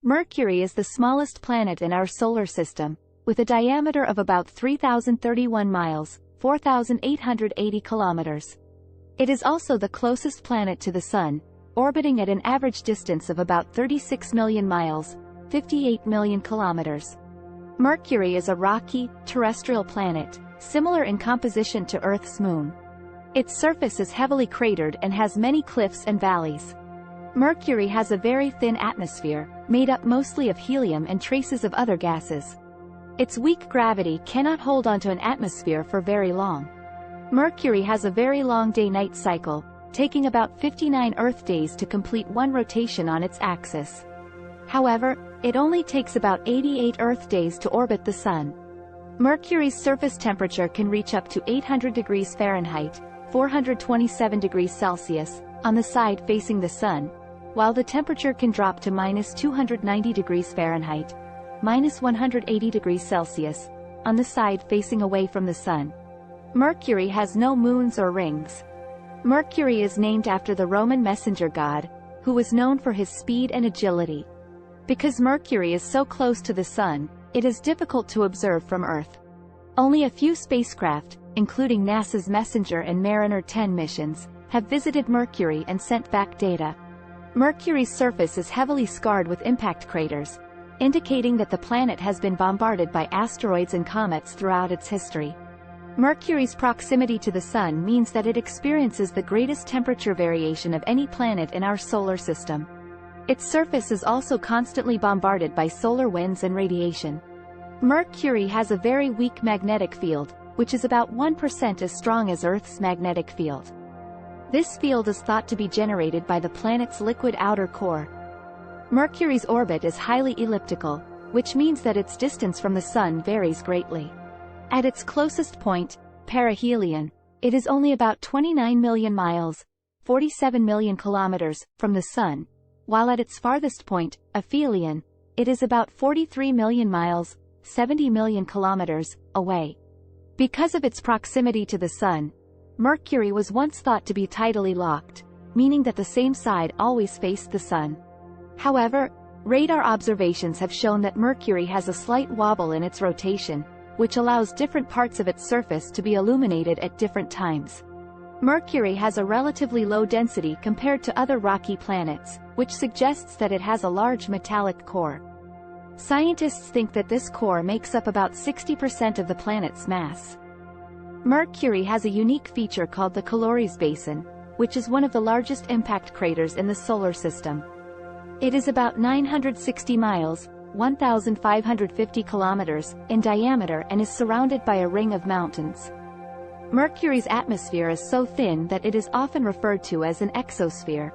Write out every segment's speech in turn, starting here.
Mercury is the smallest planet in our solar system, with a diameter of about 3,031 miles, 4,880 kilometers. It is also the closest planet to the Sun, orbiting at an average distance of about 36 million miles, 58 million kilometers. Mercury is a rocky, terrestrial planet, similar in composition to Earth's moon. Its surface is heavily cratered and has many cliffs and valleys. Mercury has a very thin atmosphere, made up mostly of helium and traces of other gases. Its weak gravity cannot hold onto an atmosphere for very long. Mercury has a very long day-night cycle, taking about 59 Earth days to complete one rotation on its axis. However, it only takes about 88 Earth days to orbit the Sun. Mercury's surface temperature can reach up to 800 degrees Fahrenheit, 427 degrees Celsius, on the side facing the Sun, while the temperature can drop to -290 degrees Fahrenheit, -180 degrees Celsius, on the side facing away from the Sun. Mercury has no moons or rings. Mercury is named after the Roman messenger god, who was known for his speed and agility. Because Mercury is so close to the Sun, it is difficult to observe from Earth. Only a few spacecraft, including NASA's Messenger and Mariner 10 missions, have visited Mercury and sent back data. Mercury's surface is heavily scarred with impact craters, indicating that the planet has been bombarded by asteroids and comets throughout its history. Mercury's proximity to the Sun means that it experiences the greatest temperature variation of any planet in our solar system. Its surface is also constantly bombarded by solar winds and radiation. Mercury has a very weak magnetic field, which is about 1% as strong as Earth's magnetic field. This field is thought to be generated by the planet's liquid outer core. Mercury's orbit is highly elliptical, which means that its distance from the Sun varies greatly. At its closest point, perihelion, it is only about 29 million miles, 47 million kilometers, from the Sun, while at its farthest point, aphelion, it is about 43 million miles, 70 million kilometers, away. Because of its proximity to the Sun, Mercury was once thought to be tidally locked, meaning that the same side always faced the Sun. However, radar observations have shown that Mercury has a slight wobble in its rotation, which allows different parts of its surface to be illuminated at different times. Mercury has a relatively low density compared to other rocky planets, which suggests that it has a large metallic core. Scientists think that this core makes up about 60% of the planet's mass. Mercury has a unique feature called the Calories Basin, which is one of the largest impact craters in the solar system. It is about 960 miles, 1,550 kilometers, in diameter and is surrounded by a ring of mountains. Mercury's atmosphere is so thin that it is often referred to as an exosphere.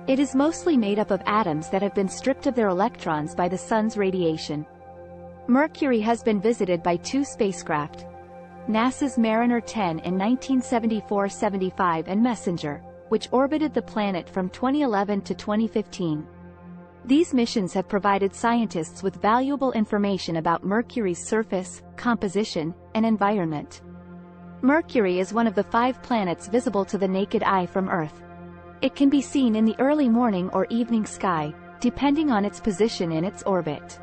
It is mostly made up of atoms that have been stripped of their electrons by the Sun's radiation. Mercury has been visited by two spacecraft, NASA's Mariner 10 in 1974-75 and Messenger, which orbited the planet from 2011 to 2015. These missions have provided scientists with valuable information about Mercury's surface, composition, and environment. Mercury is one of the 5 planets visible to the naked eye from Earth. It can be seen in the early morning or evening sky, depending on its position in its orbit.